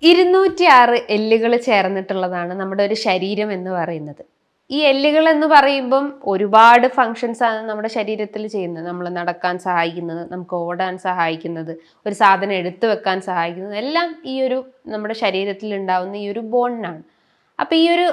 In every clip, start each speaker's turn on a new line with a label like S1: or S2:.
S1: 206 എല്ലുകൾ ചേർന്നിട്ടുള്ളതാണ് നമ്മുടെ ഒരു ശരീരം എന്ന് പറയുന്നത്. ഈ എല്ലുകൾ എന്ന് പറയുമ്പം ഒരുപാട് ഫങ്ഷൻസ് ആണ് നമ്മുടെ ശരീരത്തിൽ ചെയ്യുന്നത്. നമ്മൾ നടക്കാൻ സഹായിക്കുന്നത്, നമുക്ക് ഓടാൻ സഹായിക്കുന്നത്, ഒരു സാധനം എടുത്തു വെക്കാൻ സഹായിക്കുന്നത് എല്ലാം ഈ ഒരു നമ്മുടെ ശരീരത്തിൽ ഉണ്ടാവുന്ന ഈ ഒരു ബോണിനാണ്. അപ്പം ഈ ഒരു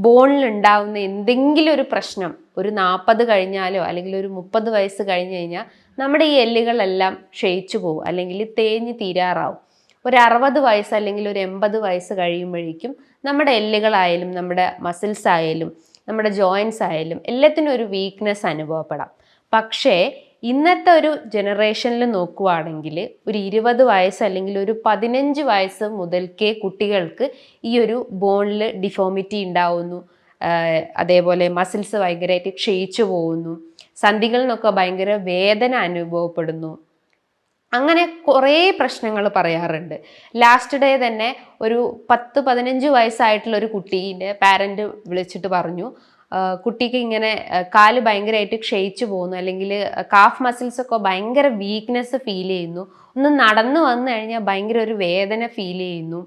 S1: ബോണിൽ ഉണ്ടാവുന്ന എന്തെങ്കിലും ഒരു പ്രശ്നം ഒരു 40 കഴിഞ്ഞാലോ അല്ലെങ്കിൽ ഒരു 30 വയസ്സ് കഴിഞ്ഞ് കഴിഞ്ഞാൽ നമ്മുടെ ഈ എല്ലുകളെല്ലാം ക്ഷയിച്ചു പോകും, അല്ലെങ്കിൽ തേഞ്ഞ് തീരാറാവും. ഒരു 60 വയസ്സ് അല്ലെങ്കിൽ ഒരു 80 വയസ്സ് കഴിയുമ്പോഴേക്കും നമ്മുടെ എല്ലുകളായാലും നമ്മുടെ മസിൽസ് ആയാലും നമ്മുടെ ജോയിൻസ് ആയാലും എല്ലാത്തിനും ഒരു വീക്ക്നെസ് അനുഭവപ്പെടാം. പക്ഷേ ഇന്നത്തെ ഒരു ജനറേഷനിൽ നോക്കുവാണെങ്കിൽ ഒരു 20 വയസ്സ് അല്ലെങ്കിൽ ഒരു 15 വയസ്സ് മുതൽക്കേ കുട്ടികൾക്ക് ഈ ഒരു ബോണിൽ ഡിഫോമിറ്റി ഉണ്ടാവുന്നു. അതേപോലെ മസിൽസ് ഭയങ്കരമായിട്ട് ക്ഷയിച്ചു പോകുന്നു, സന്ധികളിൽ നിന്നൊക്കെ ഭയങ്കര വേദന അനുഭവപ്പെടുന്നു. അങ്ങനെ കുറേ പ്രശ്നങ്ങൾ പറയാറുണ്ട്. ലാസ്റ്റ് ഡേ തന്നെ ഒരു 10-15 വയസ്സായിട്ടുള്ള ഒരു കുട്ടീൻ്റെ പാരൻറ്റ് വിളിച്ചിട്ട് പറഞ്ഞു, കുട്ടിക്ക് ഇങ്ങനെ കാല് ഭയങ്കരമായിട്ട് ക്ഷയിച്ചു പോകുന്നു, അല്ലെങ്കിൽ കാഫ് മസിൽസൊക്കെ ഭയങ്കര വീക്ക്നെസ് ഫീൽ ചെയ്യുന്നു, ഒന്ന് നടന്നു വന്നു കഴിഞ്ഞാൽ ഭയങ്കര ഒരു വേദന ഫീൽ ചെയ്യുന്നു,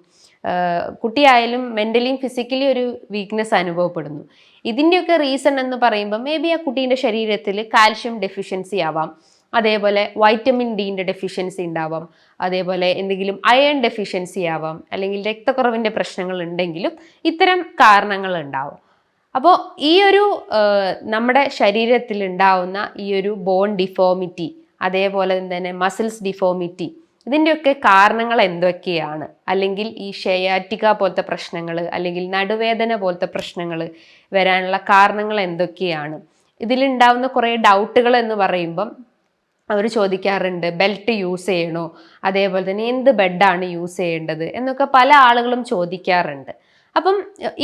S1: കുട്ടിയായാലും മെൻ്റലിയും ഫിസിക്കലി ഒരു വീക്ക്നെസ് അനുഭവപ്പെടുന്നു. ഇതിൻ്റെയൊക്കെ റീസൺ എന്ന് പറയുമ്പോൾ മേ ബി ആ കുട്ടീൻ്റെ ശരീരത്തിൽ കാൽഷ്യം ഡെഫിഷ്യൻസി ആവാം, അതേപോലെ വൈറ്റമിൻ ഡിൻ്റെ ഡെഫിഷ്യൻസി ഉണ്ടാവാം, അതേപോലെ എന്തെങ്കിലും അയൺ ഡെഫിഷ്യൻസി ആവാം, അല്ലെങ്കിൽ രക്തക്കുറവിൻ്റെ പ്രശ്നങ്ങൾ ഉണ്ടെങ്കിലും ഇത്തരം കാരണങ്ങൾ ഉണ്ടാവും. അപ്പോൾ ഈ ഒരു നമ്മുടെ ശരീരത്തിൽ ഉണ്ടാവുന്ന ഈ ഒരു ബോൺ ഡിഫോമിറ്റി, അതേപോലെ തന്നെ മസിൽസ് ഡിഫോമിറ്റി, ഇതിൻ്റെയൊക്കെ കാരണങ്ങൾ എന്തൊക്കെയാണ്? അല്ലെങ്കിൽ ഈ ഷയാറ്റിക്ക പോലത്തെ പ്രശ്നങ്ങൾ അല്ലെങ്കിൽ നടുവേദന പോലത്തെ പ്രശ്നങ്ങൾ വരാനുള്ള കാരണങ്ങൾ എന്തൊക്കെയാണ്? ഇതിലുണ്ടാവുന്ന കുറേ ഡൗട്ടുകൾ എന്ന് പറയുമ്പം അവർ ചോദിക്കാറുണ്ട്, ബെൽറ്റ് യൂസ് ചെയ്യണോ, അതേപോലെ തന്നെ എന്ത് ബെഡാണ് യൂസ് ചെയ്യേണ്ടത് എന്നൊക്കെ പല ആളുകളും ചോദിക്കാറുണ്ട്. അപ്പം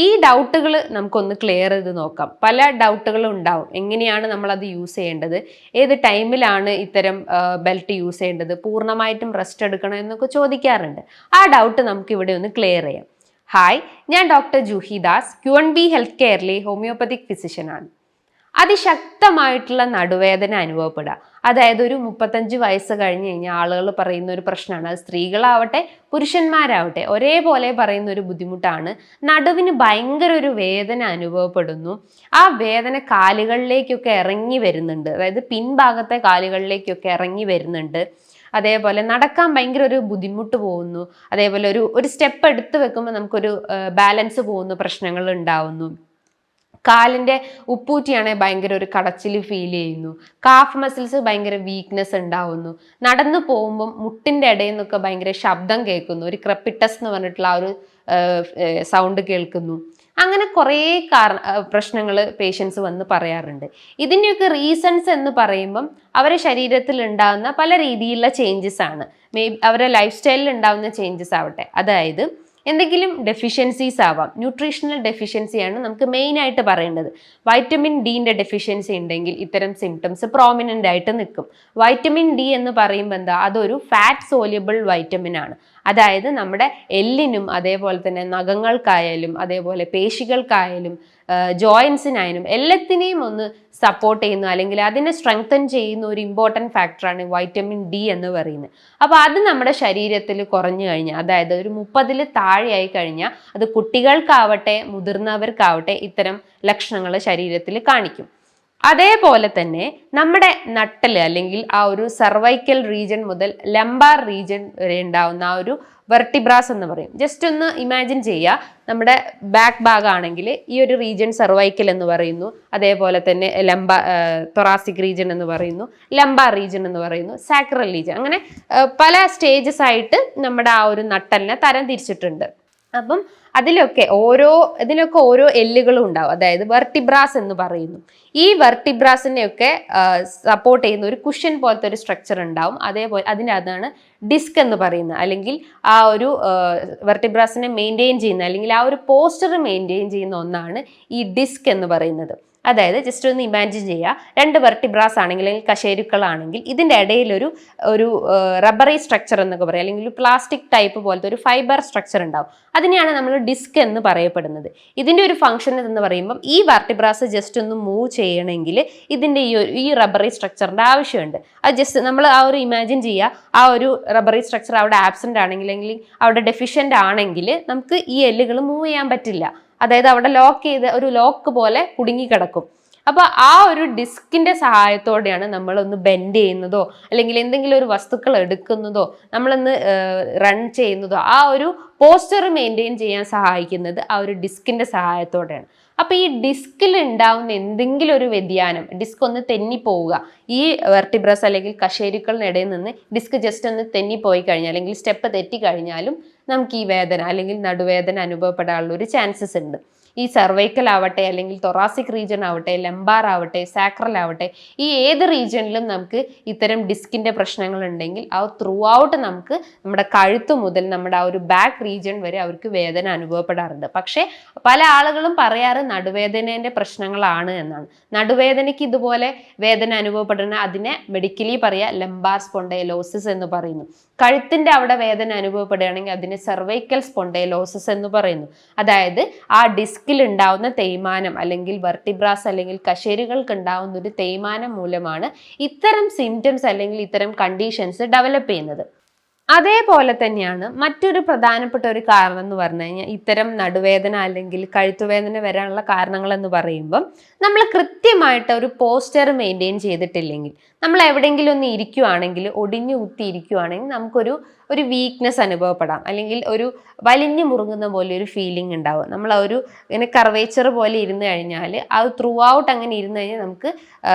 S1: ഈ ഡൗട്ടുകൾ നമുക്കൊന്ന് ക്ലിയർ ചെയ്ത് നോക്കാം. പല ഡൗട്ടുകളും ഉണ്ടാവും. എങ്ങനെയാണ് നമ്മളത് യൂസ് ചെയ്യേണ്ടത്, ഏത് ടൈമിലാണ് ഇത്തരം ബെൽറ്റ് യൂസ് ചെയ്യേണ്ടത്, പൂർണ്ണമായിട്ടും റെസ്റ്റ് എടുക്കണം എന്നൊക്കെ ചോദിക്കാറുണ്ട്. ആ ഡൗട്ട് നമുക്ക് ഇവിടെ ഒന്ന് ക്ലിയർ ചെയ്യാം. ഹായ്, ഞാൻ doctor Juhi Das, QNB health കെയറിലെ ഹോമിയോപ്പതിക് ഫിസിഷ്യനാണ്. അതിശക്തമായിട്ടുള്ള നടുവേദന അനുഭവപ്പെടുക, അതായത് ഒരു 35 വയസ്സ് കഴിഞ്ഞ് കഴിഞ്ഞാൽ ആളുകൾ പറയുന്ന ഒരു പ്രശ്നമാണ്. അത് സ്ത്രീകളാവട്ടെ പുരുഷന്മാരാവട്ടെ ഒരേപോലെ പറയുന്ന ഒരു ബുദ്ധിമുട്ടാണ്. നടുവിന് ഭയങ്കര ഒരു വേദന അനുഭവപ്പെടുന്നു. ആ വേദന കാലുകളിലേക്കൊക്കെ ഇറങ്ങി വരുന്നുണ്ട്, അതായത് പിൻഭാഗത്തെ കാലുകളിലേക്കൊക്കെ ഇറങ്ങി വരുന്നുണ്ട്. അതേപോലെ നടക്കാൻ ഭയങ്കര ഒരു ബുദ്ധിമുട്ട് പോകുന്നു. അതേപോലെ ഒരു സ്റ്റെപ്പ് എടുത്ത് വെക്കുമ്പോൾ നമുക്കൊരു ബാലൻസ് പോകുന്ന പ്രശ്നങ്ങൾ ഉണ്ടാവുന്നു. കാലിൻ്റെ ഉപ്പൂറ്റിയാണെങ്കിൽ ഭയങ്കര ഒരു കടച്ചിൽ ഫീൽ ചെയ്യുന്നു. കാഫ് മസിൽസ് ഭയങ്കര വീക്ക്നെസ് ഉണ്ടാവുന്നു. നടന്നു പോകുമ്പം മുട്ടിൻ്റെ ഇടയിൽ നിന്നൊക്കെ ഭയങ്കര ശബ്ദം കേൾക്കുന്നു, ഒരു ക്രെപ്പിറ്റസ് എന്ന് പറഞ്ഞിട്ടുള്ള ആ ഒരു സൗണ്ട് കേൾക്കുന്നു. അങ്ങനെ കുറേ പ്രശ്നങ്ങൾ പേഷ്യൻസ് വന്ന് പറയാറുണ്ട്. ഇതിൻ്റെയൊക്കെ റീസൺസ് എന്ന് പറയുമ്പം അവരുടെ ശരീരത്തിൽ ഉണ്ടാകുന്ന പല രീതിയിലുള്ള ചേഞ്ചസ് ആണ്. അവരുടെ ലൈഫ് സ്റ്റൈലിൽ ഉണ്ടാകുന്ന ചേഞ്ചസ് ആവട്ടെ, അതായത് എന്തെങ്കിലും ഡെഫിഷ്യൻസീസ് ആവാം. ന്യൂട്രീഷണൽ ഡെഫിഷ്യൻസിയാണ് നമുക്ക് മെയിനായിട്ട് പറയേണ്ടത്. വൈറ്റമിൻ ഡിൻ്റെ ഡെഫിഷ്യൻസി ഉണ്ടെങ്കിൽ ഇത്തരം സിംറ്റംസ് പ്രോമിനൻ്റ് ആയിട്ട് നിൽക്കും. വൈറ്റമിൻ ഡി എന്ന് പറയുമ്പോൾ എന്താ, അതൊരു ഫാറ്റ് സോല്യബിൾ വൈറ്റമിൻ ആണ്. അതായത് നമ്മുടെ എല്ലിനും അതേപോലെ തന്നെ നഖങ്ങൾക്കായാലും അതേപോലെ പേശികൾക്കായാലും ജോയിൻസിനായാലും എല്ലാത്തിനെയും ഒന്ന് സപ്പോർട്ട് ചെയ്യുന്നു, അല്ലെങ്കിൽ അതിനെ സ്ട്രെങ്തൻ ചെയ്യുന്ന ഒരു ഇമ്പോർട്ടൻറ്റ് ഫാക്ടറാണ് വൈറ്റമിൻ ഡി എന്ന് പറയുന്നത്. അപ്പോൾ അത് നമ്മുടെ ശരീരത്തിൽ കുറഞ്ഞു കഴിഞ്ഞാൽ, അതായത് ഒരു 30-ൽ താഴെയായി കഴിഞ്ഞാൽ, അത് കുട്ടികൾക്കാവട്ടെ മുതിർന്നവർക്കാവട്ടെ ഇത്തരം ലക്ഷണങ്ങൾ ശരീരത്തിൽ കാണിക്കും. അതേപോലെ തന്നെ നമ്മുടെ നട്ടല് അല്ലെങ്കിൽ ആ ഒരു സർവൈക്കൽ റീജൻ മുതൽ ലംബാർ റീജൻ വരെ ഉണ്ടാവുന്ന ആ ഒരു വെർട്ടിബ്രാസ് എന്ന് പറയും. ജസ്റ്റ് ഒന്ന് ഇമാജിൻ ചെയ്യുക, നമ്മുടെ ബാക്ക് ഭാഗമാണെങ്കിൽ ഈ ഒരു റീജൻ സർവൈക്കൽ എന്ന് പറയുന്നു, അതേപോലെ തന്നെ തൊറാസിക് റീജൻ എന്ന് പറയുന്നു, ലംബാർ റീജൻ എന്ന് പറയുന്നു, സാക്രൽ റീജൻ, അങ്ങനെ പല സ്റ്റേജസ് ആയിട്ട് നമ്മുടെ ആ ഒരു നട്ടലിനെ തരം തിരിച്ചിട്ടുണ്ട്. അപ്പം ഇതിലൊക്കെ ഓരോ എല്ലുകളും ഉണ്ടാവും, അതായത് വെർട്ടിബ്രാസ് എന്ന് പറയുന്നു. ഈ വെർട്ടിബ്രാസിനെയൊക്കെ സപ്പോർട്ട് ചെയ്യുന്ന ഒരു കുഷൻ പോലത്തെ ഒരു സ്ട്രക്ചർ ഉണ്ടാവും. അതേപോലെ അതിനകത്താണ് ഡിസ്ക് എന്ന് പറയുന്നത്, അല്ലെങ്കിൽ ആ ഒരു വെർട്ടിബ്രാസിനെ മെയിൻറ്റെയിൻ ചെയ്യുന്ന അല്ലെങ്കിൽ ആ ഒരു പോസ്റ്റർ മെയിൻറ്റെയിൻ ചെയ്യുന്ന ഒന്നാണ് ഈ ഡിസ്ക് എന്ന് പറയുന്നത്. അതായത് ജസ്റ്റ് ഒന്ന് ഇമാജിൻ ചെയ്യുക, 2 വെർട്ടിബ്രാസ് ആണെങ്കിൽ അല്ലെങ്കിൽ കശേരുക്കളാണെങ്കിൽ ഇതിൻ്റെ ഇടയിലൊരു ഒരു റബ്ബറി സ്ട്രക്ചർ എന്നൊക്കെ പറയും, അല്ലെങ്കിൽ ഒരു പ്ലാസ്റ്റിക് ടൈപ്പ് പോലത്തെ ഒരു ഫൈബർ സ്ട്രക്ചർ ഉണ്ടാവും. അതിനെയാണ് നമ്മൾ ഡിസ്ക് എന്ന് പറയപ്പെടുന്നത്. ഇതിൻ്റെ ഒരു ഫംഗ്ഷൻ എന്ന് പറയുമ്പം ഈ വെർട്ടിബ്രാസ് ജസ്റ്റ് ഒന്ന് മൂവ് ചെയ്യണമെങ്കിൽ ഇതിൻ്റെ ഈ റബ്ബറി സ്ട്രക്ചറിൻ്റെ ആവശ്യമുണ്ട്. അത് ജസ്റ്റ് നമ്മൾ ആ ഒരു ഇമാജിൻ ചെയ്യുക, ആ ഒരു റബ്ബറി സ്ട്രക്ചർ അവിടെ ആബ്സെൻ്റ് ആണെങ്കിൽ അല്ലെങ്കിൽ അവിടെ ഡെഫിഷ്യൻ്റ് ആണെങ്കിൽ നമുക്ക് ഈ എല്ലുകൾ മൂവ് ചെയ്യാൻ പറ്റില്ല. അതായത് അവിടെ ലോക്ക് ചെയ്ത് ഒരു ലോക്ക് പോലെ കുടുങ്ങിക്കിടക്കും. അപ്പോൾ ആ ഒരു ഡിസ്കിന്റെ സഹായത്തോടെയാണ് നമ്മളൊന്ന് ബെൻഡ് ചെയ്യുന്നതോ അല്ലെങ്കിൽ എന്തെങ്കിലും ഒരു വസ്തുക്കൾ എടുക്കുന്നതോ നമ്മളൊന്ന് റൺ ചെയ്യുന്നതോ ആ ഒരു പോസ്റ്റർ മെയിൻറ്റെയിൻ ചെയ്യാൻ സഹായിക്കുന്നത് ആ ഒരു ഡിസ്കിന്റെ സഹായത്തോടെയാണ്. അപ്പോൾ ഈ ഡിസ്കിൽ ഉണ്ടാവുന്ന എന്തെങ്കിലും ഒരു വ്യതിയാനം, ഡിസ്ക് ഒന്ന് തെന്നിപ്പോവുക, ഈ വെർട്ടിബ്രസ് അല്ലെങ്കിൽ കശേരുക്കളിനിടയിൽ നിന്ന് ഡിസ്ക് ജസ്റ്റ് ഒന്ന് തെന്നിപ്പോയി കഴിഞ്ഞാൽ അല്ലെങ്കിൽ സ്റ്റെപ്പ് തെറ്റിക്കഴിഞ്ഞാലും നമുക്ക് ഈ വേദന അല്ലെങ്കിൽ നടുവേദന അനുഭവപ്പെടാനുള്ള ഒരു ചാൻസസ് ഉണ്ട്. ഈ സർവൈക്കൽ ആവട്ടെ അല്ലെങ്കിൽ തൊറാസിക് റീജിയൻ ആവട്ടെ, ലംബാർ ആവട്ടെ, സാക്രൽ ആവട്ടെ, ഈ ഏത് റീജിയനിലും നമുക്ക് ഇത്തരം ഡിസ്കിന്റെ പ്രശ്നങ്ങൾ ഉണ്ടെങ്കിൽ ആ ത്രൂ ഔട്ട് നമുക്ക് നമ്മുടെ കഴുത്ത് മുതൽ നമ്മുടെ ആ ഒരു ബാക്ക് റീജിയൻ വരെ അവർക്ക് വേദന അനുഭവപ്പെടാറുണ്ട്. പക്ഷേ പല ആളുകളും പറയാറ് നടുവേദനേൻ്റെ പ്രശ്നങ്ങളാണ് എന്നാണ്. നടുവേദനയ്ക്ക് ഇതുപോലെ വേദന അനുഭവപ്പെടുന്ന അതിനെ മെഡിക്കലി പറയുക ലംബാർ സ്പോണ്ടൈലോസിസ് എന്ന് പറയുന്നു. കഴുത്തിന്റെ അവിടെ വേദന അനുഭവപ്പെടുകയാണെങ്കിൽ അതിനെ സെർവൈക്കൽ സ്പോണ്ടൈലോസിസ് എന്ന് പറയുന്നു. അതായത് ആ ഡിസ്കിൽ ഉണ്ടാവുന്ന തേയ്മാനം അല്ലെങ്കിൽ വെർട്ടിബ്രാസ് അല്ലെങ്കിൽ കശേരുകൾക്ക് ഉണ്ടാവുന്ന ഒരു തേയ്മാനം മൂലമാണ് ഇത്തരം സിംറ്റംസ് അല്ലെങ്കിൽ ഇത്തരം കണ്ടീഷൻസ് ഡെവലപ്പ് ചെയ്യുന്നത്. അതേപോലെ തന്നെയാണ് മറ്റൊരു പ്രധാനപ്പെട്ട ഒരു കാരണം എന്ന് പറഞ്ഞു കഴിഞ്ഞാൽ ഇത്തരം നടുവേദന അല്ലെങ്കിൽ കഴുത്തുവേദന വരാനുള്ള കാരണങ്ങൾ എന്ന് പറയുമ്പം നമ്മൾ കൃത്യമായിട്ട് ഒരു പോസ്റ്റർ മെയിൻറ്റെയിൻ ചെയ്തിട്ടില്ലെങ്കിൽ, നമ്മൾ എവിടെയെങ്കിലും ഒന്ന് ഇരിക്കുവാണെങ്കിൽ, ഒടിഞ്ഞു കുത്തി ഇരിക്കുവാണെങ്കിൽ നമുക്കൊരു വീക്ക്നെസ് അനുഭവപ്പെടാം, അല്ലെങ്കിൽ ഒരു വലിഞ്ഞു മുറുങ്ങുന്ന പോലെ ഒരു ഫീലിംഗ് ഉണ്ടാവും. നമ്മൾ ഒരു ഇങ്ങനെ കർവേച്ചർ പോലെ ഇരുന്ന് കഴിഞ്ഞാൽ അത് ത്രൂ ഔട്ട് അങ്ങനെ ഇരുന്ന് കഴിഞ്ഞാൽ നമുക്ക്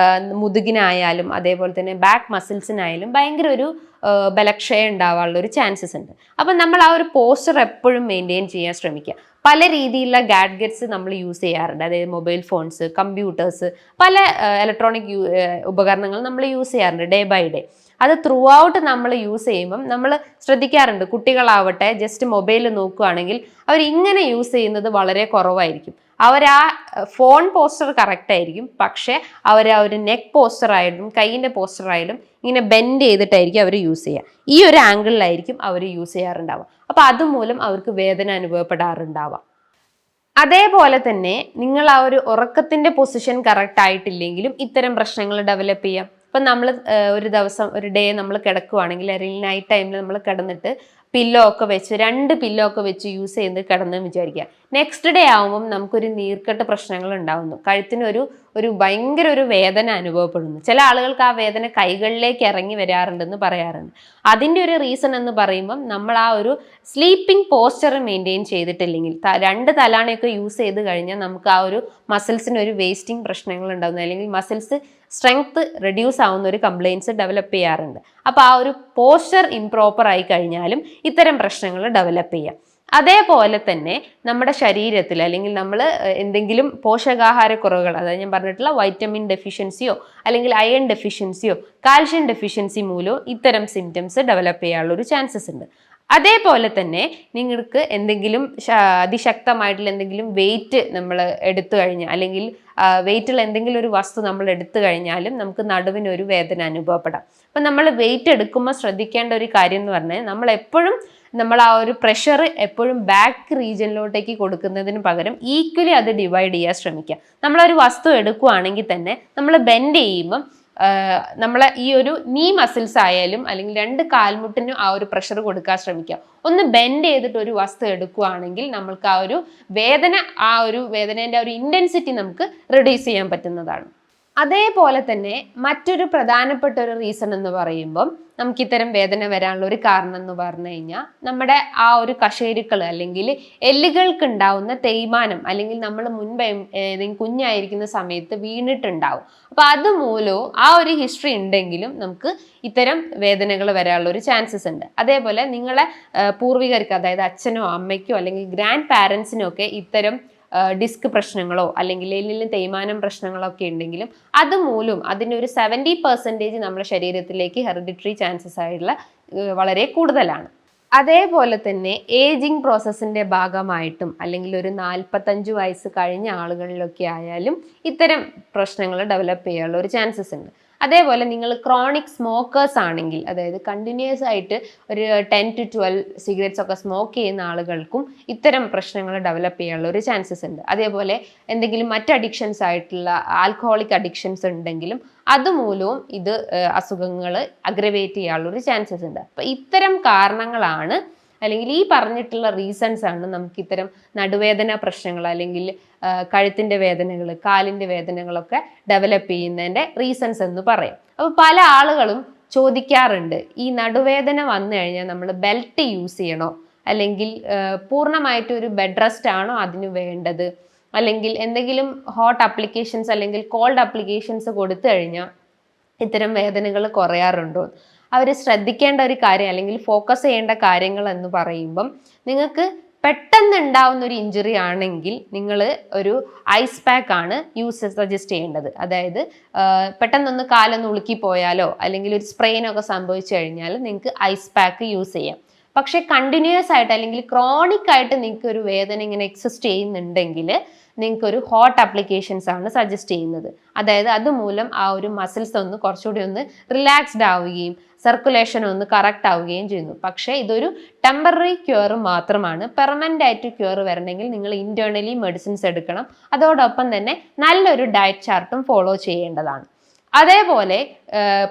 S1: മുതുകിനായാലും അതേപോലെ തന്നെ ബാക്ക് മസിൽസിനായാലും ഭയങ്കര ഒരു ബലക്ഷയം ഉണ്ടാവാനുള്ള ഒരു ചാൻസസ് ഉണ്ട്. അപ്പം നമ്മൾ ആ ഒരു പോസ്റ്റർ എപ്പോഴും മെയിൻറ്റെയിൻ ചെയ്യാൻ ശ്രമിക്കുക. പല രീതിയിലുള്ള ഗാഡ്ഗറ്റ്സ് നമ്മൾ യൂസ് ചെയ്യാറുണ്ട്. അതായത് മൊബൈൽ ഫോൺസ്, കമ്പ്യൂട്ടേഴ്സ്, പല ഇലക്ട്രോണിക് ഉപകരണങ്ങൾ നമ്മൾ യൂസ് ചെയ്യാറുണ്ട് ഡേ ബൈ ഡേ. അത് ത്രൂ ഔട്ട് നമ്മൾ യൂസ് ചെയ്യുമ്പം നമ്മൾ ശ്രദ്ധിക്കാറുണ്ട്, കുട്ടികളാവട്ടെ ജസ്റ്റ് മൊബൈൽ നോക്കുകയാണെങ്കിൽ അവർ ഇങ്ങനെ യൂസ് ചെയ്യുന്നത് വളരെ കുറവായിരിക്കും. അവർ ആ ഫോൺ പോസ്റ്റർ കറക്റ്റ് ആയിരിക്കും, പക്ഷേ അവർ ആ ഒരു നെക്ക് പോസ്റ്റർ ആയാലും കൈയിൻ്റെ പോസ്റ്റർ ആയാലും ഇങ്ങനെ ബെൻഡ് ചെയ്തിട്ടായിരിക്കും അവർ യൂസ് ചെയ്യുക. ഈ ഒരു ആംഗിളിലായിരിക്കും അവർ യൂസ് ചെയ്യാറുണ്ടാവുക. അപ്പോൾ അതുമൂലം അവർക്ക് വേദന അനുഭവപ്പെടാറുണ്ടാവാം. അതേപോലെ തന്നെ നിങ്ങൾ ആ ഒരു ഉറക്കത്തിൻ്റെ പൊസിഷൻ കറക്റ്റ് ആയിട്ടില്ലെങ്കിലും ഇത്തരം പ്രശ്നങ്ങൾ ഡെവലപ്പ് ചെയ്യാം. ഇപ്പം നമ്മൾ ഒരു ദിവസം ഒരു ഡേ നമ്മൾ കിടക്കുവാണെങ്കിൽ അല്ലെങ്കിൽ നൈറ്റ് ടൈമിൽ നമ്മൾ കിടന്നിട്ട് പില്ലോ ഒക്കെ വെച്ച് 2 പില്ലോ ഒക്കെ വെച്ച് യൂസ് ചെയ്യുന്നത് കിടന്ന് വിചാരിക്കുക. നെക്സ്റ്റ് ഡേ ആകുമ്പം നമുക്കൊരു നീർക്കെട്ട് പ്രശ്നങ്ങൾ ഉണ്ടാകുന്നു, കഴുത്തിന് ഒരു ഭയങ്കര ഒരു വേദന അനുഭവപ്പെടുന്നു. ചില ആളുകൾക്ക് ആ വേദന കൈകളിലേക്ക് ഇറങ്ങി വരാറുണ്ടെന്ന് പറയാറുണ്ട്. അതിൻ്റെ ഒരു റീസൺ എന്ന് പറയുമ്പം നമ്മൾ ആ ഒരു സ്ലീപ്പിംഗ് പോസ്ചർ മെയിൻറ്റെയിൻ ചെയ്തിട്ടില്ലെങ്കിൽ, 2 തലാണയൊക്കെ യൂസ് ചെയ്ത് കഴിഞ്ഞാൽ നമുക്ക് ആ ഒരു മസിൽസിന് ഒരു വേസ്റ്റിംഗ് പ്രശ്നങ്ങൾ ഉണ്ടാകുന്നു, അല്ലെങ്കിൽ മസിൽസ് സ്ട്രെങ്ത് റെഡ്യൂസ് ആവുന്ന ഒരു കംപ്ലയിൻസ് ഡെവലപ്പ് ചെയ്യാറുണ്ട്. അപ്പോൾ ആ ഒരു പോസ്ചർ ഇംപ്രോപ്പർ ആയി കഴിഞ്ഞാലും ഇത്തരം പ്രശ്നങ്ങൾ ഡെവലപ്പ് ചെയ്യാം. അതേപോലെ തന്നെ നമ്മുടെ ശരീരത്തിൽ അല്ലെങ്കിൽ നമ്മൾ എന്തെങ്കിലും പോഷകാഹാരക്കുറവുകൾ, അതായത് ഞാൻ പറഞ്ഞിട്ടുള്ള വൈറ്റമിൻ ഡെഫിഷ്യൻസിയോ അല്ലെങ്കിൽ അയൺ ഡെഫിഷ്യൻസിയോ കാൽഷ്യം ഡെഫിഷ്യൻസി മൂലമോ ഇത്തരം സിംറ്റംസ് ഡെവലപ്പ് ചെയ്യാനുള്ള ഒരു ചാൻസസ് ഉണ്ട്. അതേപോലെ തന്നെ നിങ്ങൾക്ക് എന്തെങ്കിലും അതിശക്തമായിട്ടുള്ള എന്തെങ്കിലും വെയിറ്റ് നമ്മൾ എടുത്തു കഴിഞ്ഞാൽ അല്ലെങ്കിൽ വെയിറ്റുള്ള എന്തെങ്കിലും ഒരു വസ്തു നമ്മൾ എടുത്തു കഴിഞ്ഞാലും നമുക്ക് നടുവിനൊരു വേദന അനുഭവപ്പെടാം. അപ്പം നമ്മൾ വെയിറ്റ് എടുക്കുമ്പോൾ ശ്രദ്ധിക്കേണ്ട ഒരു കാര്യം എന്ന് പറഞ്ഞാൽ നമ്മൾ ആ ഒരു പ്രഷർ എപ്പോഴും ബാക്ക് റീജിയനിലോട്ടേക്ക് കൊടുക്കുന്നതിന് പകരം ഈക്വലി അത് ഡിവൈഡ് ചെയ്യാൻ ശ്രമിക്കുക. നമ്മളൊരു വസ്തു എടുക്കുകയാണെങ്കിൽ തന്നെ നമ്മൾ ബെൻഡ് ചെയ്യുമ്പം നമ്മളെ ഈ ഒരു നീ മസിൽസ് ആയാലും അല്ലെങ്കിൽ 2 കാൽമുട്ടിനും ആ ഒരു പ്രഷർ കൊടുക്കാൻ ശ്രമിക്കുക. ഒന്ന് ബെൻഡ് ചെയ്തിട്ട് ഒരു വസ്തു എടുക്കുകയാണെങ്കിൽ നമ്മൾക്ക് ആ ഒരു വേദനേൻ്റെ ഒരു ഇൻറ്റൻസിറ്റി നമുക്ക് റെഡ്യൂസ് ചെയ്യാൻ പറ്റുന്നതാണ്. അതേപോലെ തന്നെ മറ്റൊരു പ്രധാനപ്പെട്ട ഒരു റീസൺ എന്ന് പറയുമ്പം നമുക്ക് ഇത്തരം വേദന വരാനുള്ള ഒരു കാരണം എന്ന് പറഞ്ഞു കഴിഞ്ഞാൽ നമ്മുടെ ആ ഒരു കശേരുക്കൾ അല്ലെങ്കിൽ എല്ലുകൾക്ക് ഉണ്ടാവുന്ന തേയ്മാനം, അല്ലെങ്കിൽ നമ്മൾ മുൻപ് ഏതെങ്കിലും കുഞ്ഞായിരിക്കുന്ന സമയത്ത് വീണിട്ടുണ്ടാവും. അപ്പോൾ അതുമൂലവും ആ ഒരു ഹിസ്റ്ററി ഉണ്ടെങ്കിലും നമുക്ക് ഇത്തരം വേദനകൾ വരാനുള്ള ഒരു ചാൻസസ് ഉണ്ട്. അതേപോലെ നിങ്ങളെ പൂർവികർക്ക്, അതായത് അച്ഛനോ അമ്മയ്ക്കോ അല്ലെങ്കിൽ ഗ്രാൻഡ് പാരൻസിനോ ഒക്കെ ഇത്തരം ഡിസ്ക് പ്രശ്നങ്ങളോ അല്ലെങ്കിൽ എല്ലിലും തേയ്മാനം പ്രശ്നങ്ങളോ ഒക്കെ ഉണ്ടെങ്കിലും അതുമൂലം അതിൻ്റെ ഒരു 70% നമ്മുടെ ശരീരത്തിലേക്ക് ഹെറിഡിറ്ററി ചാൻസസ് ആയിട്ടുള്ള വളരെ കൂടുതലാണ്. അതേപോലെ തന്നെ ഏജിങ് പ്രോസസ്സിന്റെ ഭാഗമായിട്ടും അല്ലെങ്കിൽ ഒരു 45 വയസ്സ് കഴിഞ്ഞ ആളുകളിലൊക്കെ ആയാലും ഇത്തരം പ്രശ്നങ്ങൾ ഡെവലപ്പ് ചെയ്യാനുള്ള ഒരു ചാൻസസ് ഉണ്ട്. അതേപോലെ നിങ്ങൾ ക്രോണിക് സ്മോക്കേഴ്സ് ആണെങ്കിൽ, അതായത് കണ്ടിന്യൂസ് ആയിട്ട് ഒരു 10 to 12 സിഗരറ്റ്സ് ഒക്കെ സ്മോക്ക് ചെയ്യുന്ന ആളുകൾക്കും ഇത്തരം പ്രശ്നങ്ങൾ ഡെവലപ്പ് ചെയ്യാനുള്ള ഒരു ചാൻസസ് ഉണ്ട്. അതേപോലെ എന്തെങ്കിലും മറ്റ് അഡിക്ഷൻസ് ആയിട്ടുള്ള ആൽക്കഹോളിക് അഡിക്ഷൻസ് ഉണ്ടെങ്കിലും അതുമൂലവും ഇത് അസുഖങ്ങൾ അഗ്രവേറ്റ് ചെയ്യാനുള്ള ഒരു ചാൻസസ് ഉണ്ട്. അപ്പം ഇത്തരം കാരണങ്ങളാണ് അല്ലെങ്കിൽ ഈ പറഞ്ഞിട്ടുള്ള റീസൺസ് ആണ് നമുക്ക് ഇത്തരം നടുവേദന പ്രശ്നങ്ങൾ അല്ലെങ്കിൽ കഴുത്തിൻ്റെ വേദനകൾ, കാലിൻ്റെ വേദനകളൊക്കെ ഡെവലപ്പ് ചെയ്യുന്നതിൻ്റെ റീസൺസ് എന്ന് പറയും. അപ്പോൾ പല ആളുകളും ചോദിക്കാറുണ്ട്, ഈ നടുവേദന വന്നു കഴിഞ്ഞാൽ നമ്മൾ ബെൽറ്റ് യൂസ് ചെയ്യണോ, അല്ലെങ്കിൽ പൂർണ്ണമായിട്ട് ഒരു ബെഡ് റെസ്റ്റ് ആണോ അതിന് വേണ്ടത്, അല്ലെങ്കിൽ എന്തെങ്കിലും ഹോട്ട് അപ്ലിക്കേഷൻസ് അല്ലെങ്കിൽ കോൾഡ് അപ്ലിക്കേഷൻസ് കൊടുത്തു കഴിഞ്ഞാൽ ഇത്തരം വേദനകൾ കുറയാറുണ്ടോ? അവർ ശ്രദ്ധിക്കേണ്ട ഒരു കാര്യം അല്ലെങ്കിൽ ഫോക്കസ് ചെയ്യേണ്ട കാര്യങ്ങൾ എന്ന് പറയുമ്പം, നിങ്ങൾക്ക് പെട്ടെന്ന് ഉണ്ടാവുന്ന ഒരു ഇഞ്ചുറി ആണെങ്കിൽ നിങ്ങൾ ഒരു ഐസ് പാക്ക് ആണ് സജസ്റ്റ് ചെയ്യേണ്ടത്. അതായത് പെട്ടെന്നൊന്ന് കാലൊന്ന് ഉളുക്കി പോയാലോ അല്ലെങ്കിൽ ഒരു സ്പ്രെയിനൊക്കെ സംഭവിച്ചു കഴിഞ്ഞാൽ നിങ്ങൾക്ക് ഐസ് പാക്ക് യൂസ് ചെയ്യാം. പക്ഷേ കണ്ടിന്യൂസ് ആയിട്ട് അല്ലെങ്കിൽ ക്രോണിക് ആയിട്ട് നിങ്ങൾക്ക് ഒരു വേദന ഇങ്ങനെ എക്സിസ്റ്റ് ചെയ്യുന്നുണ്ടെങ്കിൽ നിങ്ങൾക്ക് ഒരു ഹോട്ട് അപ്ലിക്കേഷൻസ് ആണ് സജസ്റ്റ് ചെയ്യുന്നത്. അതായത് അതുമൂലം ആ ഒരു മസിൽസ് ഒന്ന് കുറച്ചുകൂടി ഒന്ന് റിലാക്സ്ഡ് ആവുകയും സർക്കുലേഷൻ ഒന്ന് കറക്റ്റ് ആവുകയും ചെയ്യുന്നു. പക്ഷേ ഇതൊരു ടെമ്പററി ക്യൂർ മാത്രമാണ്. പെർമനൻ്റ് ആയിട്ട് ക്യൂർ വരണമെങ്കിൽ നിങ്ങൾ ഇന്റേർണലി മെഡിസിൻസ് എടുക്കണം. അതോടൊപ്പം തന്നെ നല്ലൊരു ഡയറ്റ് ചാർട്ടും ഫോളോ ചെയ്യേണ്ടതാണ്. അതേപോലെ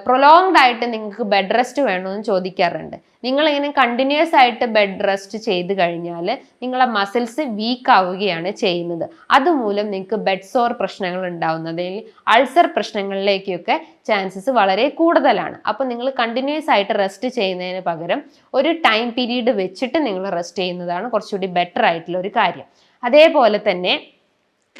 S1: പ്രൊലോങ്ഡ് ആയിട്ട് നിങ്ങൾക്ക് ബെഡ് റെസ്റ്റ് വേണമെന്ന് ചോദിക്കാറുണ്ട്. നിങ്ങളിങ്ങനെ കണ്ടിന്യൂസ് ആയിട്ട് ബെഡ് റെസ്റ്റ് ചെയ്ത് കഴിഞ്ഞാൽ നിങ്ങളെ മസിൽസ് വീക്ക് ആവുകയാണ് ചെയ്യുന്നത്. അതുമൂലം നിങ്ങൾക്ക് ബെഡ് സോർ പ്രശ്നങ്ങൾ ഉണ്ടാവുന്നത്, അല്ലെങ്കിൽ അൾസർ പ്രശ്നങ്ങളിലേക്കൊക്കെ ചാൻസസ് വളരെ കൂടുതലാണ്. അപ്പോൾ നിങ്ങൾ കണ്ടിന്യൂസ് ആയിട്ട് റെസ്റ്റ് ചെയ്യുന്നതിന് പകരം ഒരു ടൈം പീരീഡ് വെച്ചിട്ട് നിങ്ങൾ റെസ്റ്റ് ചെയ്യുന്നതാണ് കുറച്ചുകൂടി ബെറ്റർ ആയിട്ടുള്ള ഒരു കാര്യം. അതേപോലെ തന്നെ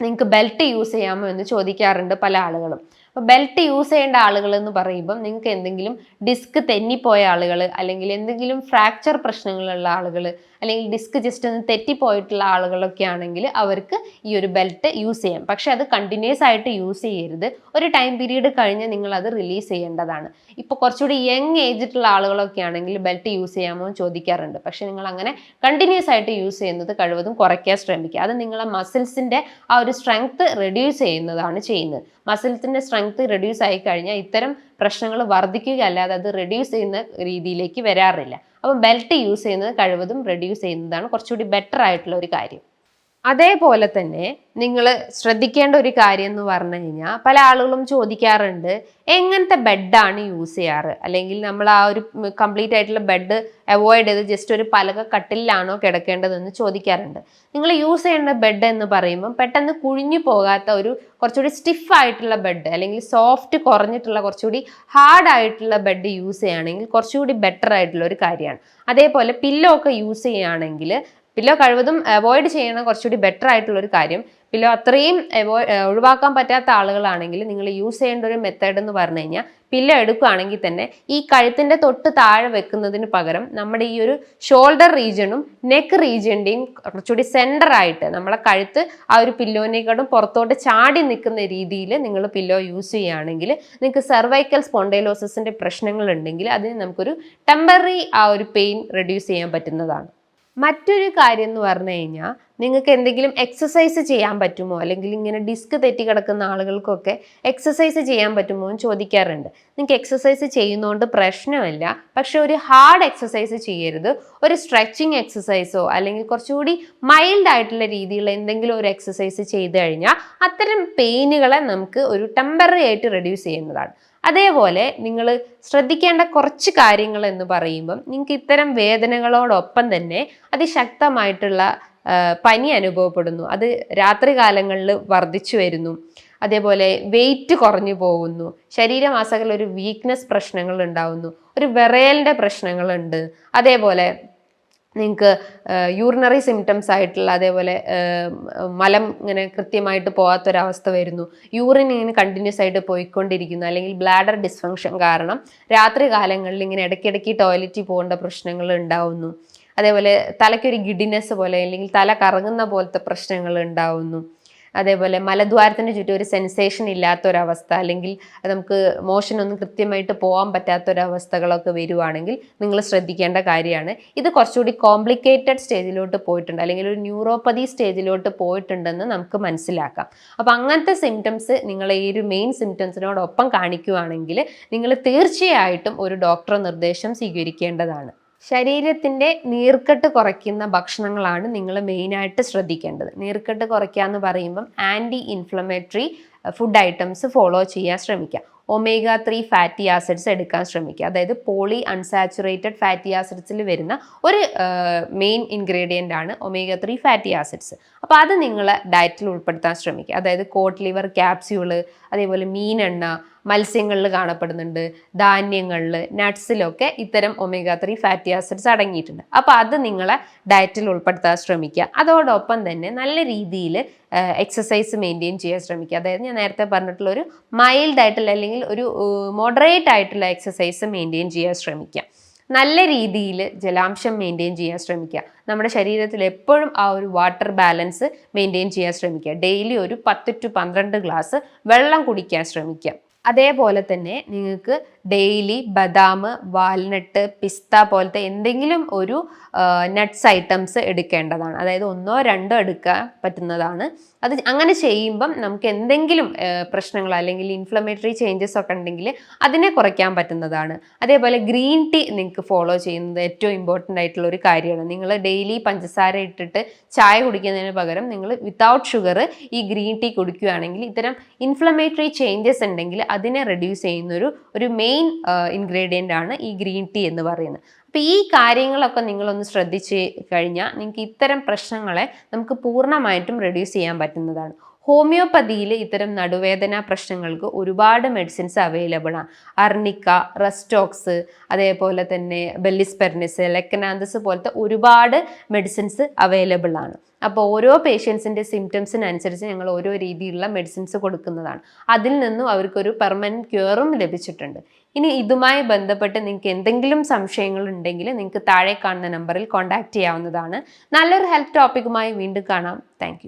S1: നിങ്ങൾക്ക് ബെൽറ്റ് യൂസ് ചെയ്യാമോ എന്ന് ചോദിക്കാറുണ്ട് പല ആളുകളും. അപ്പോൾ ബെൽറ്റ് യൂസ് ചെയ്യേണ്ട ആളുകൾ എന്ന് പറയുമ്പം നിങ്ങൾക്ക് എന്തെങ്കിലും ഡിസ്ക് തെന്നിപ്പോയ ആളുകൾ, അല്ലെങ്കിൽ എന്തെങ്കിലും ഫ്രാക്ചർ പ്രശ്നങ്ങളുള്ള ആളുകൾ, അല്ലെങ്കിൽ ഡിസ്ക് ജസ്റ്റ് ഒന്ന് തെറ്റിപ്പോയിട്ടുള്ള ആളുകളൊക്കെ ആണെങ്കിൽ അവർക്ക് ഈ ഒരു ബെൽറ്റ് യൂസ് ചെയ്യാം. പക്ഷെ അത് കണ്ടിന്യൂസ് ആയിട്ട് യൂസ് ചെയ്യരുത്. ഒരു ടൈം പീരീഡ് കഴിഞ്ഞ് നിങ്ങൾ അത് റിലീസ് ചെയ്യേണ്ടതാണ്. ഇപ്പോൾ കുറച്ചുകൂടി യങ് ഏജിട്ടുള്ള ആളുകളൊക്കെ ആണെങ്കിൽ ബെൽറ്റ് യൂസ് ചെയ്യാമോ എന്ന് ചോദിക്കാറുണ്ട്. പക്ഷെ നിങ്ങൾ അങ്ങനെ കണ്ടിന്യൂസ് ആയിട്ട് യൂസ് ചെയ്യുന്നത് കഴിവതും കുറയ്ക്കാൻ ശ്രമിക്കുക. അത് നിങ്ങളെ മസിൽസിൻ്റെ ആ ഒരു സ്ട്രെങ്ത് റെഡ്യൂസ് ചെയ്യുന്നതാണ് ചെയ്യുന്നത്. മസിൽസിൻ്റെ സ്ട്രെങ്ത് റെഡ്യൂസ് ആയി കഴിഞ്ഞാൽ ഇത്തരം പ്രശ്നങ്ങൾ വർദ്ധിക്കുക അല്ലാതെ അത് റെഡ്യൂസ് ചെയ്യുന്ന രീതിയിലേക്ക് വരാറില്ല. അപ്പം ബെൽറ്റ് യൂസ് ചെയ്യുന്നത് കഴിവതും റെഡ്യൂസ് ചെയ്യുന്നതാണ് കുറച്ചുകൂടി ബെറ്റർ ആയിട്ടുള്ള ഒരു കാര്യം. അതേപോലെ തന്നെ നിങ്ങൾ ശ്രദ്ധിക്കേണ്ട ഒരു കാര്യം എന്ന് പറഞ്ഞു കഴിഞ്ഞാൽ, പല ആളുകളും ചോദിക്കാറുണ്ട് എങ്ങനത്തെ ബെഡാണ് യൂസ് ചെയ്യാറ്, അല്ലെങ്കിൽ നമ്മൾ ആ ഒരു കംപ്ലീറ്റ് ആയിട്ടുള്ള ബെഡ് അവോയ്ഡ് ചെയ്ത് ജസ്റ്റ് ഒരു പലക കട്ടിലാണോ കിടക്കേണ്ടതെന്ന് ചോദിക്കാറുണ്ട്. നിങ്ങൾ യൂസ് ചെയ്യേണ്ട ബെഡ് എന്ന് പറയുമ്പം പെട്ടെന്ന് കുഴിഞ്ഞു പോകാത്ത ഒരു കുറച്ചുകൂടി സ്റ്റിഫ് ആയിട്ടുള്ള ബെഡ്, അല്ലെങ്കിൽ സോഫ്റ്റ് കുറഞ്ഞിട്ടുള്ള കുറച്ചുകൂടി ഹാർഡ് ആയിട്ടുള്ള ബെഡ് യൂസ് ചെയ്യുകയാണെങ്കിൽ കുറച്ചുകൂടി ബെറ്റർ ആയിട്ടുള്ള ഒരു കാര്യമാണ്. അതേപോലെ പില്ലോ ഒക്കെ യൂസ് ചെയ്യുകയാണെങ്കിൽ പില്ലോ കഴിവതും അവോയ്ഡ് ചെയ്യണ കുറച്ചുകൂടി ബെറ്റർ ആയിട്ടുള്ള ഒരു കാര്യം. പില്ലോ അത്രയും ഒഴിവാക്കാൻ പറ്റാത്ത ആളുകളാണെങ്കിൽ നിങ്ങൾ യൂസ് ചെയ്യേണ്ട ഒരു മെത്തേഡ് എന്ന് പറഞ്ഞു കഴിഞ്ഞാൽ, പില്ലോ എടുക്കുകയാണെങ്കിൽ തന്നെ ഈ കഴുത്തിൻ്റെ തൊട്ട് താഴെ വെക്കുന്നതിന് പകരം നമ്മുടെ ഈ ഒരു ഷോൾഡർ റീജിയണും നെക്ക് റീജിയൻ്റെയും കുറച്ചുകൂടി സെൻറ്റർ ആയിട്ട് നമ്മളെ കഴുത്ത് ആ ഒരു പില്ലോനേക്കാളും പുറത്തോട്ട് ചാടി നിൽക്കുന്ന രീതിയിൽ നിങ്ങൾ പില്ലോ യൂസ് ചെയ്യുകയാണെങ്കിൽ നിങ്ങൾക്ക് സെർവൈക്കൽ സ്പോണ്ടൈലോസിസിൻ്റെ പ്രശ്നങ്ങൾ ഉണ്ടെങ്കിൽ അതിന് നമുക്കൊരു ടെമ്പററി ആ ഒരു പെയിൻ റെഡ്യൂസ് ചെയ്യാൻ പറ്റുന്നതാണ്. മറ്റൊരു കാര്യം എന്ന് പറഞ്ഞു കഴിഞ്ഞാൽ, നിങ്ങൾക്ക് എന്തെങ്കിലും എക്സസൈസ് ചെയ്യാൻ പറ്റുമോ, അല്ലെങ്കിൽ ഇങ്ങനെ ഡിസ്ക് തെറ്റി കിടക്കുന്ന ആളുകൾക്കൊക്കെ എക്സസൈസ് ചെയ്യാൻ പറ്റുമോ എന്ന് ചോദിക്കാറുണ്ട്. നിങ്ങൾക്ക് എക്സസൈസ് ചെയ്യുന്നതുകൊണ്ട് പ്രശ്നമില്ല, പക്ഷെ ഒരു ഹാർഡ് എക്സസൈസ് ചെയ്യരുത്. ഒരു സ്ട്രെച്ചിങ് എക്സസൈസോ അല്ലെങ്കിൽ കുറച്ചുകൂടി മൈൽഡ് ആയിട്ടുള്ള രീതിയിലുള്ള എന്തെങ്കിലും ഒരു എക്സസൈസ് ചെയ്ത് കഴിഞ്ഞാൽ അത്തരം പെയിനുകളെ നമുക്ക് ഒരു ടെമ്പററി ആയിട്ട് റെഡ്യൂസ് ചെയ്യുന്നതാണ്. അതേപോലെ നിങ്ങൾ ശ്രദ്ധിക്കേണ്ട കുറച്ച് കാര്യങ്ങൾ എന്ന് പറയുമ്പം, നിങ്ങൾക്ക് ഇത്തരം വേദനകളോടൊപ്പം തന്നെ അതിശക്തമായിട്ടുള്ള പനി അനുഭവപ്പെടുന്നു, അത് രാത്രി കാലങ്ങളിൽ വർദ്ധിച്ചു വരുന്നു, അതേപോലെ വെയിറ്റ് കുറഞ്ഞു പോകുന്നു, ശരീരമാസകല ഒരു വീക്ക്നെസ് പ്രശ്നങ്ങൾ ഉണ്ടാവുന്നു, ഒരു വിറയലിൻ്റെ പ്രശ്നങ്ങളുണ്ട്, അതേപോലെ നിങ്ങൾക്ക് യൂറിനറി സിംറ്റംസ് ആയിട്ടുള്ള, അതേപോലെ മലം ഇങ്ങനെ കൃത്യമായിട്ട് പോകാത്തൊരവസ്ഥ വരുന്നു, യൂറിൻ ഇങ്ങനെ കണ്ടിന്യൂസ് ആയിട്ട് പോയിക്കൊണ്ടിരിക്കുന്നു, അല്ലെങ്കിൽ ബ്ലാഡർ ഡിസ്ഫങ്ഷൻ കാരണം രാത്രി കാലങ്ങളിൽ ഇങ്ങനെ ഇടയ്ക്കിടയ്ക്ക് ടോയ്ലറ്റിൽ പോകേണ്ട പ്രശ്നങ്ങൾ ഉണ്ടാവുന്നു, അതേപോലെ തലയ്ക്കൊരു ഗിഡിനെസ് പോലെ അല്ലെങ്കിൽ തല കറങ്ങുന്ന പോലത്തെ പ്രശ്നങ്ങൾ ഉണ്ടാവുന്നു, അതേപോലെ മലദ്വാരത്തിന് ചുറ്റും ഒരു സെൻസേഷൻ ഇല്ലാത്തൊരവസ്ഥ, അല്ലെങ്കിൽ നമുക്ക് മോഷൻ ഒന്നും കൃത്യമായിട്ട് പോകാൻ പറ്റാത്തൊരവസ്ഥകളൊക്കെ വരുവാണെങ്കിൽ നിങ്ങൾ ശ്രദ്ധിക്കേണ്ട കാര്യമാണ്. ഇത് കുറച്ചുകൂടി കോംപ്ലിക്കേറ്റഡ് സ്റ്റേജിലോട്ട് പോയിട്ടുണ്ട്, അല്ലെങ്കിൽ ഒരു ന്യൂറോപ്പതി സ്റ്റേജിലോട്ട് പോയിട്ടുണ്ടെന്ന് നമുക്ക് മനസ്സിലാക്കാം. അപ്പം അങ്ങനത്തെ സിംറ്റംസ് നിങ്ങൾ ഈ ഒരു മെയിൻ സിംറ്റംസിനോടൊപ്പം കാണിക്കുകയാണെങ്കിൽ നിങ്ങൾ തീർച്ചയായിട്ടും ഒരു ഡോക്ടറെ നിർദ്ദേശം സ്വീകരിക്കേണ്ടതാണ്. ശരീരത്തിൻ്റെ നീർക്കെട്ട് കുറയ്ക്കുന്ന ഭക്ഷണങ്ങളാണ് നിങ്ങൾ മെയിനായിട്ട് ശ്രദ്ധിക്കേണ്ടത്. നീർക്കെട്ട് കുറയ്ക്കുക എന്ന് പറയുമ്പം anti inflammatory food items follow ചെയ്യാൻ ശ്രമിക്കുക. omega-3 ഫാറ്റി ആസിഡ്സ് എടുക്കാൻ ശ്രമിക്കുക. അതായത് പോളി അൺസാച്ചുറേറ്റഡ് ഫാറ്റി ആസിഡ്സിൽ വരുന്ന ഒരു മെയിൻ ഇൻഗ്രീഡിയൻ്റ് ആണ് omega-3 ഫാറ്റി ആസിഡ്സ്. അപ്പോൾ അത് നിങ്ങൾ ഡയറ്റിൽ ഉൾപ്പെടുത്താൻ ശ്രമിക്കുക. അതായത് കോട്ട് ലിവർ ക്യാപ്സ്യൂള്, അതേപോലെ മീനെണ്ണ, മത്സ്യങ്ങളിൽ കാണപ്പെടുന്നുണ്ട്, ധാന്യങ്ങളിൽ, നട്ട്സിലൊക്കെ ഇത്തരം omega-3 ഫാറ്റി ആസിഡ്സ് അടങ്ങിയിട്ടുണ്ട്. അപ്പോൾ അത് നിങ്ങളെ ഡയറ്റിൽ ഉൾപ്പെടുത്താൻ ശ്രമിക്കുക. അതോടൊപ്പം തന്നെ നല്ല രീതിയിൽ എക്സസൈസ് മെയിൻറ്റെയിൻ ചെയ്യാൻ ശ്രമിക്കുക. അതായത് ഞാൻ നേരത്തെ പറഞ്ഞിട്ടുള്ള ഒരു മൈൽഡ് ആയിട്ടുള്ള അല്ലെങ്കിൽ ഒരു മോഡറേറ്റ് ആയിട്ടുള്ള എക്സസൈസ് മെയിൻറ്റെയിൻ ചെയ്യാൻ ശ്രമിക്കുക. നല്ല രീതിയിൽ ജലാംശം മെയിൻറ്റെയിൻ ചെയ്യാൻ ശ്രമിക്കുക. നമ്മുടെ ശരീരത്തിൽ എപ്പോഴും ആ ഒരു വാട്ടർ ബാലൻസ് മെയിൻറ്റെയിൻ ചെയ്യാൻ ശ്രമിക്കുക. ഡെയിലി ഒരു 10 to 12 ഗ്ലാസ് വെള്ളം കുടിക്കാൻ ശ്രമിക്കുക. അതേപോലെ തന്നെ നിങ്ങൾക്ക് ഡെയിലി ബദാം, വാൽനട്ട്, പിസ്ത പോലത്തെ എന്തെങ്കിലും ഒരു നട്ട്സ് ഐറ്റംസ് എടുക്കേണ്ടതാണ്. അതായത് 1 or 2 എടുക്കാൻ പറ്റുന്നതാണ്. അത് അങ്ങനെ ചെയ്യുമ്പം നമുക്ക് എന്തെങ്കിലും പ്രശ്നങ്ങൾ അല്ലെങ്കിൽ ഇൻഫ്ലമേറ്ററി ചേഞ്ചസ് ഒക്കെ ഉണ്ടെങ്കിൽ അതിനെ കുറയ്ക്കാൻ പറ്റുന്നതാണ്. അതേപോലെ ഗ്രീൻ ടീ നിങ്ങൾക്ക് ഫോളോ ചെയ്യുന്നത് ഏറ്റവും ഇമ്പോർട്ടൻ്റ് ആയിട്ടുള്ള ഒരു കാര്യമാണ്. നിങ്ങൾ ഡെയിലി പഞ്ചസാര ഇട്ടിട്ട് ചായ കുടിക്കുന്നതിന് പകരം നിങ്ങൾ വിത്തൗട്ട് ഷുഗർ ഈ ഗ്രീൻ ടീ കുടിക്കുകയാണെങ്കിൽ ഇത്തരം ഇൻഫ്ലമേറ്ററി ചേഞ്ചസ് ഉണ്ടെങ്കിൽ അതിനെ റെഡ്യൂസ് ചെയ്യുന്ന ഒരു മെയിൻ ഇൻഗ്രീഡിയൻ്റ് ആണ് ഈ ഗ്രീൻ ടീ എന്ന് പറയുന്നത്. അപ്പോൾ ഈ കാര്യങ്ങളൊക്കെ നിങ്ങളൊന്ന് ശ്രദ്ധിച്ച് കഴിഞ്ഞാൽ നിങ്ങൾക്ക് ഇത്തരം പ്രശ്നങ്ങളെ നമുക്ക് പൂർണ്ണമായിട്ടും റെഡ്യൂസ് ചെയ്യാൻ പറ്റുന്നതാണ്. ഹോമിയോപ്പതിയിൽ ഇത്തരം നടുവേദന പ്രശ്നങ്ങൾക്ക് ഒരുപാട് മെഡിസിൻസ് അവൈലബിൾ ആണ്. അർണിക്ക, റെസ്റ്റോക്സ്, അതേപോലെ തന്നെ ബെല്ലിസ്പെർനിസ്, ലെക്കനാന്തസ് പോലത്തെ ഒരുപാട് മെഡിസിൻസ് അവൈലബിൾ ആണ്. അപ്പോൾ ഓരോ പേഷ്യൻസിൻ്റെ സിംറ്റംസിനനുസരിച്ച് ഞങ്ങൾ ഓരോ രീതിയിലുള്ള മെഡിസിൻസ് കൊടുക്കുന്നതാണ്. അതിൽ നിന്നും അവർക്കൊരു പെർമനൻറ്റ് ക്യൂറും ലഭിച്ചിട്ടുണ്ട്. ഇനി ഇതുമായി ബന്ധപ്പെട്ട് നിങ്ങൾക്ക് എന്തെങ്കിലും സംശയങ്ങൾ ഉണ്ടെങ്കിൽ നിങ്ങൾക്ക് താഴെ കാണുന്ന നമ്പറിൽ കോൺടാക്റ്റ് ചെയ്യാവുന്നതാണ്. നല്ലൊരു ഹെൽത്ത് ടോപ്പിക്കുമായി വീണ്ടും കാണാം. താങ്ക്